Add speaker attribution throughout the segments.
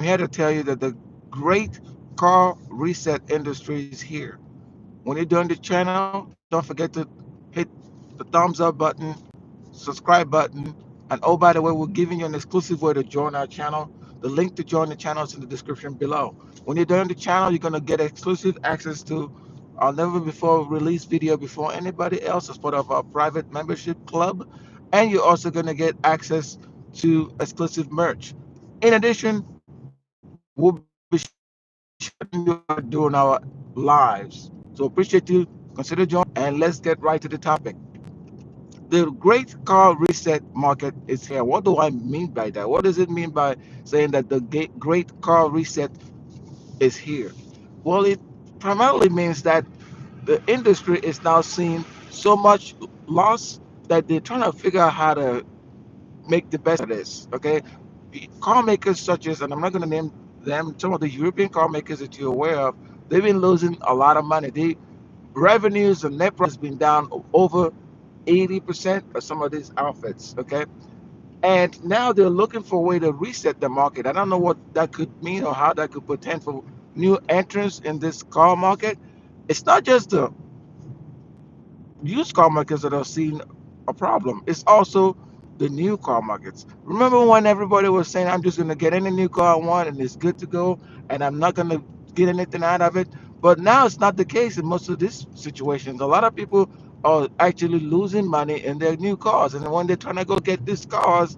Speaker 1: here to tell you that the great car reset industry is here. When you're doing the channel, don't forget to hit the thumbs up button, subscribe button, and oh, by the way, we're giving you an exclusive way to join our channel. The link to join the channel is in the description below. When you're doing the channel, you're gonna get exclusive access to our never before released video before anybody else as part of our private membership club, and you're also gonna get access to exclusive merch. In addition, we'll be sharing our videos during our lives. So appreciate you. Consider joining, and let's get right to the topic. The great car reset market is here. What do I mean by that? What does it mean by saying that the great car reset is here? Well, it primarily means that the industry is now seeing so much loss that they're trying to figure out how to make the best of this. Okay, the car makers such as, and I'm not going to name them, some of the European car makers that you're aware of, they've been losing a lot of money. The revenues and net profit has been down over 80% of some of these outfits. Okay, and now they're looking for a way to reset the market. I don't know what that could mean or how that could portend for new entrants in this car market. It's not just the used car markets that are seeing a problem. It's also the new car markets. Remember when everybody was saying, I'm just going to get any new car I want and it's good to go and I'm not going to get anything out of it? But now it's not the case in most of these situations. A lot of people are actually losing money in their new cars. And when they're trying to go get these cars,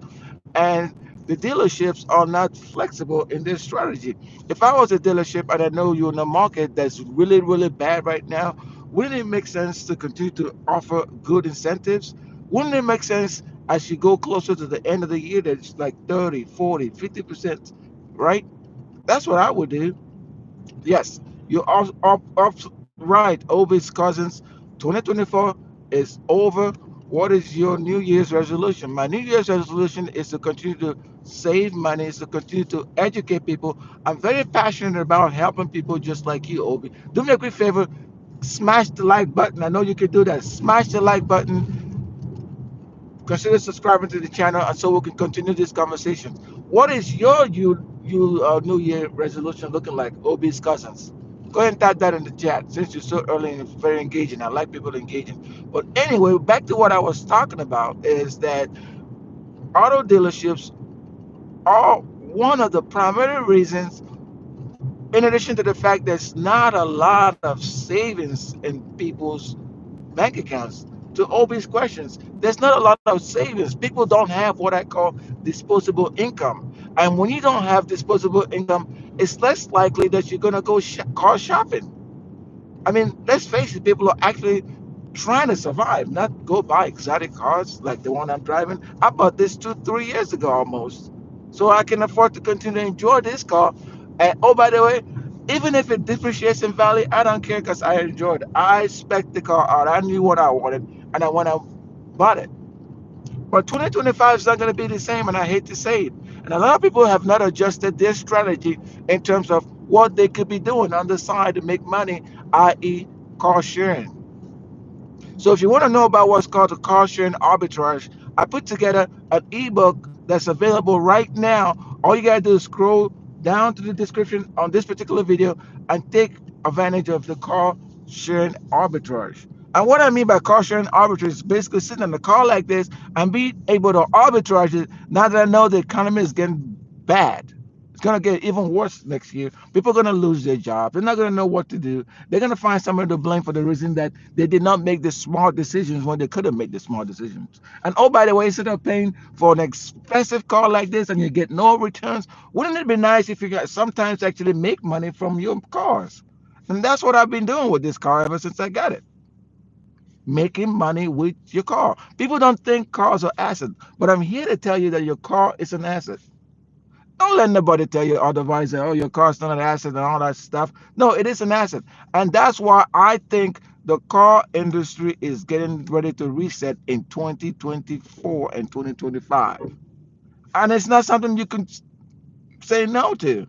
Speaker 1: and the dealerships are not flexible in their strategy. If I was a dealership and I know you're in a market that's really, really bad right now, wouldn't it make sense to continue to offer good incentives? Wouldn't it make sense as you go closer to the end of the year that it's like 30, 40, 50%, right? That's what I would do. Yes, you're right. Obie's Cousins, 2024 is over. What is your New Year's resolution? My New Year's resolution is to continue to save money, is to continue to educate people. I'm very passionate about helping people just like you, Obi. Do me a quick favor, smash the like button. I know you can do that. Smash the like button. Consider subscribing to the channel, and so we can continue this conversation. What is your New Year resolution looking like, Obi's Cousins? Go ahead and type that in the chat since you're so early and it's very engaging. I like people engaging. But anyway, back to what I was talking about is that auto dealerships are one of the primary reasons, in addition to the fact there's not a lot of savings in people's bank accounts. To Obi's questions, there's not a lot of savings. People don't have what I call disposable income. And when you don't have disposable income, it's less likely that you're going to go car shopping. I mean, let's face it, people are actually trying to survive, not go buy exotic cars like the one I'm driving. I bought this 2, 3 years ago almost. So I can afford to continue to enjoy this car. And oh, by the way, even if it depreciates in value, I don't care because I enjoyed it. I spec the car out. I knew what I wanted and I went out bought it. But 2025 is not going to be the same, and I hate to say it. And a lot of people have not adjusted their strategy in terms of what they could be doing on the side to make money, i.e., car sharing. So if you want to know about what's called the car sharing arbitrage, I put together an ebook that's available right now. All you gotta do is scroll down to the description on this particular video and take advantage of the car sharing arbitrage. And what I mean by car sharing arbitrage is basically sitting in a car like this and be able to arbitrage it now that I know the economy is getting bad. It's gonna get even worse next year. People are gonna lose their job. They're not gonna know what to do. They're gonna find somebody to blame for the reason that they did not make the smart decisions when they could have made the smart decisions. And oh, by the way, instead of paying for an expensive car like this and you get no returns, wouldn't it be nice if you got sometimes actually make money from your cars? And that's what I've been doing with this car ever since I got it. Making money with your car. People don't think cars are assets, but I'm here to tell you that your car is an asset. Don't let nobody tell you otherwise. That, oh, your car's not an asset and all that stuff. No, it is an asset, and that's why I think the car industry is getting ready to reset in 2024 and 2025, and it's not something you can say no to.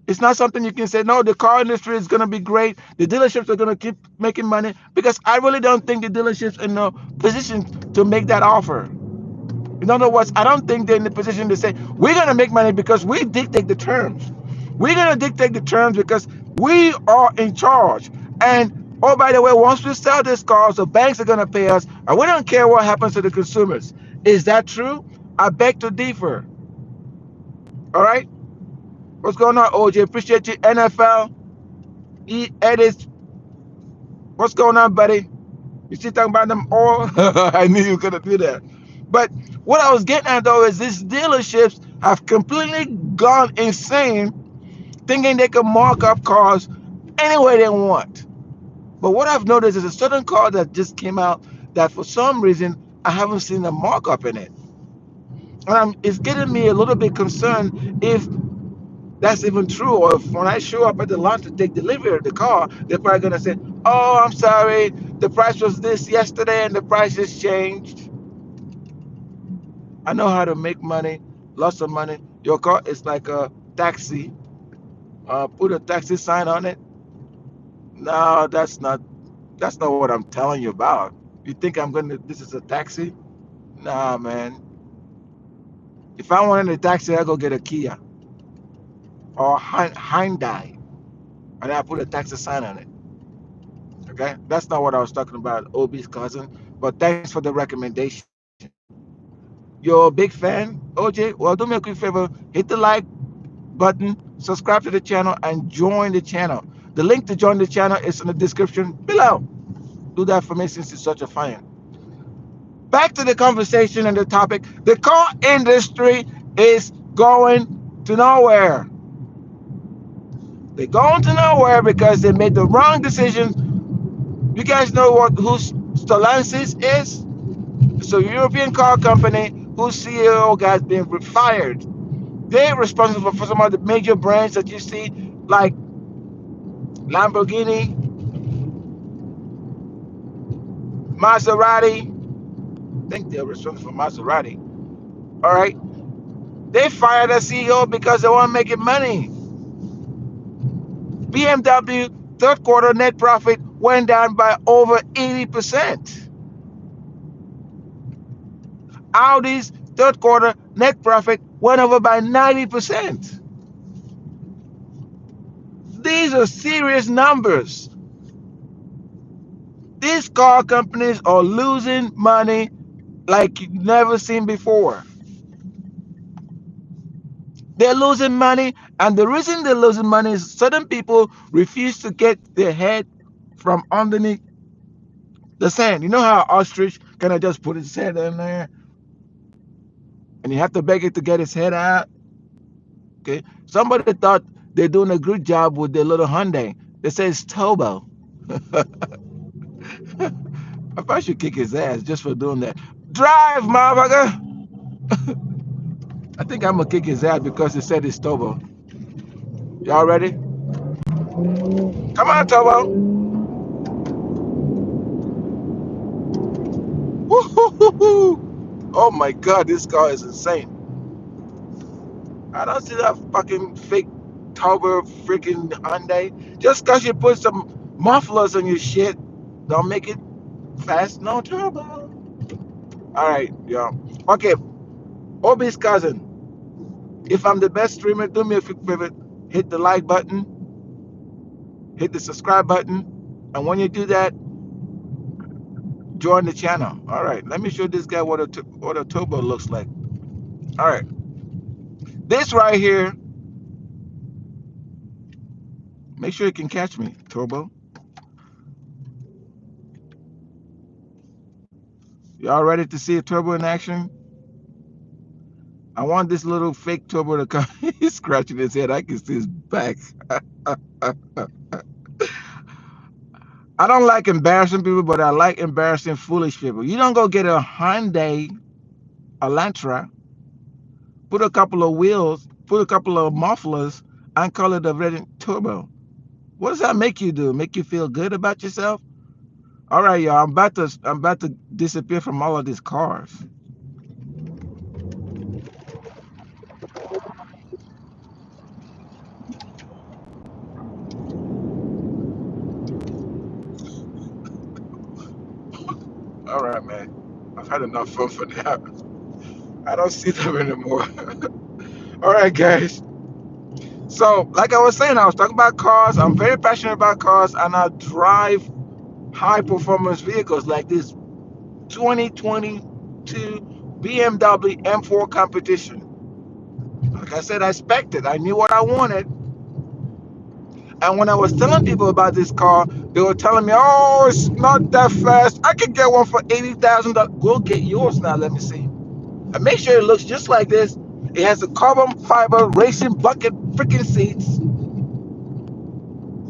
Speaker 1: It's not something you can say no. The car industry is going to be great. The dealerships are going to keep making money because I really don't think the dealerships are in a position to make that offer. In other words, I don't think they're in the position to say, we're going to make money because we dictate the terms. We're going to dictate the terms because we are in charge. And oh, by the way, once we sell these cars, the banks are going to pay us, and we don't care what happens to the consumers. Is that true? I beg to differ. All right? What's going on, OJ? Appreciate you. NFL, edits. What's going on, buddy? You still talking about them all? I knew you were going to do that. But what I was getting at, though, is these dealerships have completely gone insane thinking they can mark up cars any way they want. But what I've noticed is a certain car that just came out that for some reason I haven't seen a markup in it. And it's getting me a little bit concerned if that's even true, or if when I show up at the lot to take delivery of the car, they're probably going to say, oh, I'm sorry, the price was this yesterday and the price has changed. I know how to make money, lots of money. Your car is like a taxi. Put a taxi sign on it. No, that's not what I'm telling you about. You think this is a taxi? Nah, man. If I wanted a taxi, I'd go get a Kia or Hyundai, and I put a taxi sign on it. Okay? That's not what I was talking about, Obi's cousin. But thanks for the recommendation. You're a big fan, OJ? Well, do me a quick favor. Hit the like button, subscribe to the channel, and join the channel. The link to join the channel is in the description below. Do that for me since it's such a fan. Back to the conversation and the topic. The car industry is going to nowhere. They're going to nowhere because they made the wrong decision. You guys know who Stellantis is? It's a European car company whose CEO has been fired. They're responsible for some of the major brands that you see, like Lamborghini, Maserati. I think they're responsible for Maserati. All right. They fired a CEO because they weren't making money. BMW third quarter net profit went down by over 80%. Audi's third quarter net profit went over by 90%. These are serious numbers. These car companies are losing money like you've never seen before. They're losing money, and the reason they're losing money is certain people refuse to get their head from underneath the sand. You know how ostrich kind of just put his head in there, and you have to beg it to get his head out. Okay, somebody thought they're doing a good job with their little Hyundai. They say it's turbo. I probably should kick his ass just for doing that. Drive, motherfucker! I think I'm gonna kick his ass because he said it's turbo. Y'all ready? Come on, turbo! Woo-hoo-hoo-hoo. Oh my god, this car is insane. I don't see that fucking fake turbo freaking Hyundai. Just cause you put some mufflers on your shit, don't make it fast, no turbo. Alright, yeah. Okay, Obi's cousin. If I'm the best streamer, do me a quick favor. Hit the like button, hit the subscribe button, and when you do that, join the channel. Alright, let me show this guy what a turbo looks like. Alright, this right here, make sure you can catch me, turbo. Y'all ready to see a turbo in action? I want this little fake turbo to come. He's scratching his head. I can see his back. I don't like embarrassing people, but I like embarrassing foolish people. You don't go get a Hyundai Elantra, put a couple of wheels, put a couple of mufflers, and call it a red turbo. What does that make you do? Make you feel good about yourself? All right, y'all. I'm about to disappear from all of these cars. All right, man. I've had enough fun for now. I don't see them anymore. All right, guys. So, like I was saying, I was talking about cars. I'm very passionate about cars, and I drive high performance vehicles like this 2022 BMW M4 competition. Like I said, I expected. I knew what I wanted. And when I was telling people about this car, they were telling me, "Oh, it's not that fast. I could get one for $80,000. Go get yours now. Let me see." And make sure it looks just like this. It has the carbon fiber racing bucket freaking seats.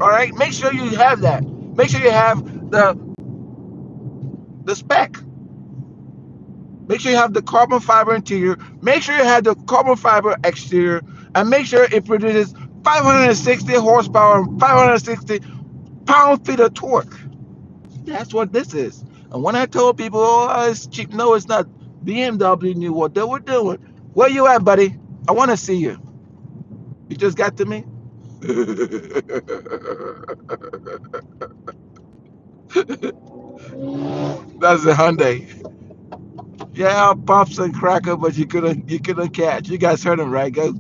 Speaker 1: All right. Make sure you have that. Make sure you have the spec. Make sure you have the carbon fiber interior. Make sure you have the carbon fiber exterior, and make sure it produces 560 horsepower, 560 pound-feet of torque. That's what this is. And when I told people, "Oh, it's cheap," no, it's not. BMW knew what they were doing. Where you at, buddy? I want to see you. You just got to me. That's a Hyundai. Yeah, pops and cracker, but you couldn't catch. You guys heard him, right? Go.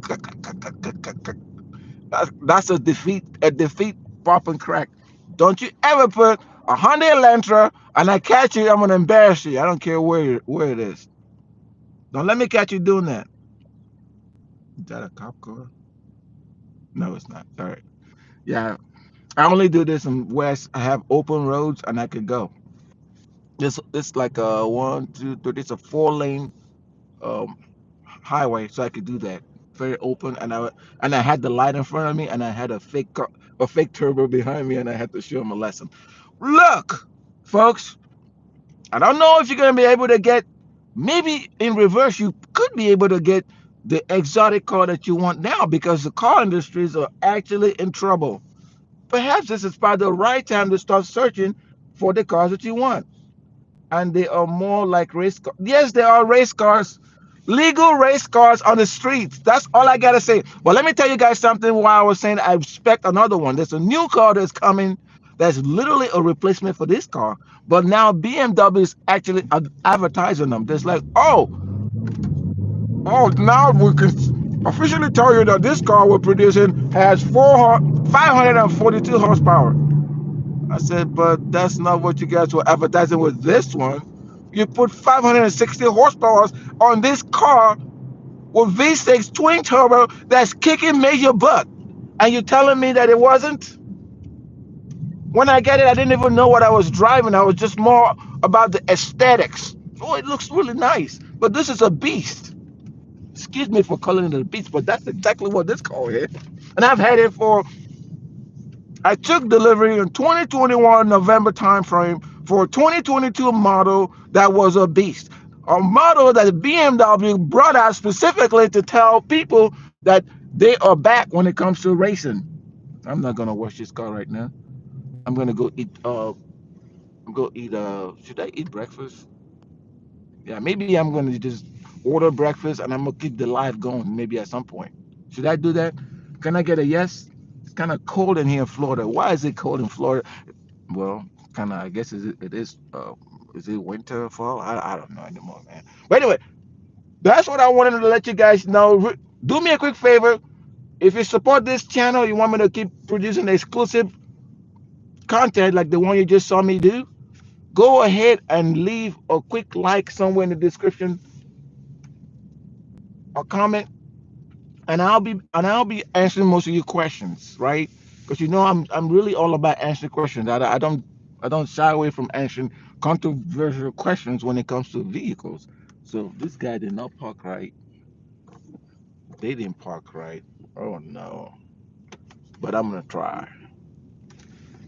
Speaker 1: That's a defeat, pop and crack. Don't you ever put a Hyundai Elantra and I catch you, I'm gonna embarrass you. I don't care where it is. Don't let me catch you doing that. Is that a cop car? No, it's not. All right. Yeah, I only do this in West. I have open roads and I can go. This like a one, two, three. It's a 4 lane um highway, so I could do that. Very open, and I had the light in front of me, and I had a fake turbo behind me, and I had to show him a lesson. Look, folks, I don't know if you're gonna be able to get. Maybe in reverse, you could be able to get the exotic car that you want now because the car industries are actually in trouble. Perhaps this is about the right time to start searching for the cars that you want, and they are more like race cars. Yes, they are race cars, legal race cars on the streets. That's all I gotta say. But let me tell you guys something. While I was saying I expect another one, there's a new car that's coming. That's literally a replacement for this car. But now BMW is actually advertising them. There's like, oh, now we can officially tell you that this car we're producing has 542 horsepower. I said, but that's not what you guys were advertising with this one. You put 560 horsepower on this car with V6 twin turbo that's kicking major butt. And you're telling me that it wasn't? When I get it, I didn't even know what I was driving. I was just more about the aesthetics. Oh, it looks really nice. But this is a beast. Excuse me for calling it a beast, but that's exactly what this car is. And I've had it for I took delivery in 2021 November timeframe for a 2022 model that was a beast. A model that BMW brought out specifically to tell people that they are back when it comes to racing. I'm not gonna wash this car right now. I'm gonna go eat. Go eat. Should I eat breakfast? Yeah, maybe I'm gonna just order breakfast and I'm gonna keep the live going. Maybe at some point. Should I do that? Can I get a yes? It's kind of cold in here in Florida. Why is it cold in Florida? Well, kind of. I guess it is. Is it winter or fall? I don't know anymore, man. But anyway, that's what I wanted to let you guys know. Do me a quick favor. If you support this channel, you want me to keep producing exclusive content like the one you just saw me do, go ahead and leave a quick like somewhere in the description or comment, and I'll be answering most of your questions, right? Because I'm really all about answering questions. I don't shy away from answering controversial questions when it comes to vehicles. So this guy did not park right. They didn't park right. Oh no! But I'm gonna try.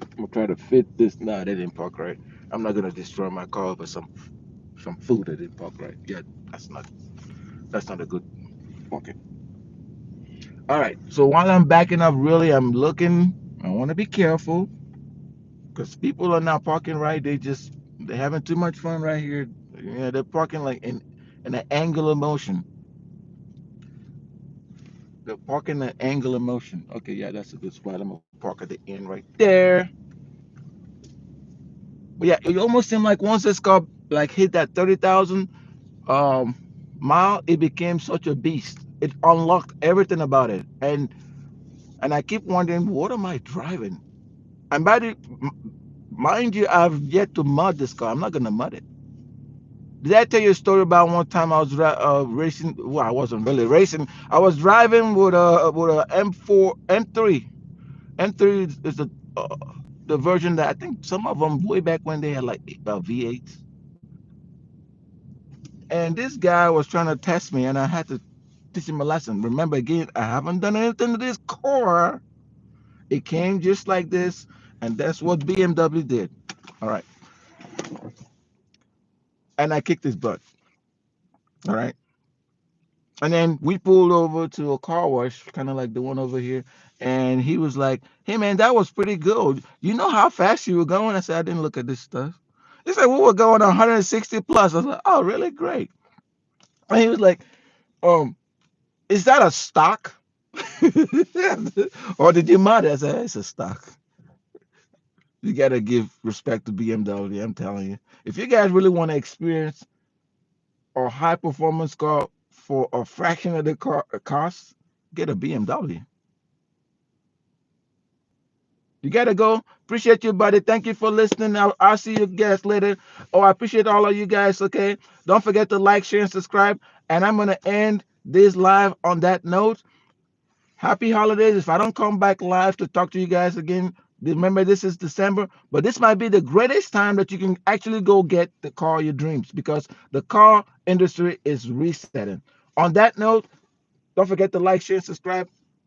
Speaker 1: I'm gonna try to fit this. Nah, they didn't park right. I'm not gonna destroy my car for some food that didn't park right. Yeah, that's not a good. Okay. All right. So while I'm backing up, really, I'm looking. I want to be careful because people are not parking right. They're having too much fun right here. Yeah, they're parking like in an angular motion. They're parking an angular motion. Okay, yeah, that's a good spot. I'm gonna park at the end right there. But yeah, it almost seemed like once this car like hit that 30,000, um, mile, it became such a beast. It unlocked everything about it. And I keep wondering, what am I driving? And mind you, I've yet to mud this car. I'm not gonna mud it. Did I tell you a story about one time I was racing? Well, I wasn't really racing. I was driving with a M4 M3. M3 is uh, the version that I think some of them way back when they had like V8s. And this guy was trying to test me, and I had to teach him a lesson. Remember, again, I haven't done anything to this car. It came just like this, and that's what BMW did. All right, and I kicked his butt. All right. And then we pulled over to a car wash, kind of like the one over here. And he was like, "Hey, man, that was pretty good. You know how fast you were going?" I said, "I didn't look at this stuff." He said, "We were going 160 plus." I was like, "Oh, really? Great." And he was like, is that a stock?" Or did you mod it? I said, "It's a stock." You got to give respect to BMW. I'm telling you. If you guys really want to experience a high performance car for a fraction of the cost, get a BMW. You gotta go. Appreciate you, buddy. Thank you for listening. I'll see you guys later. Oh, I appreciate all of you guys. Okay. Don't forget to like, share, and subscribe. And I'm gonna end this live on that note. Happy holidays. If I don't come back live to talk to you guys again, remember this is December, but this might be the greatest time that you can actually go get the car of your dreams because the car industry is resetting. On that note, don't forget to like, share, and subscribe.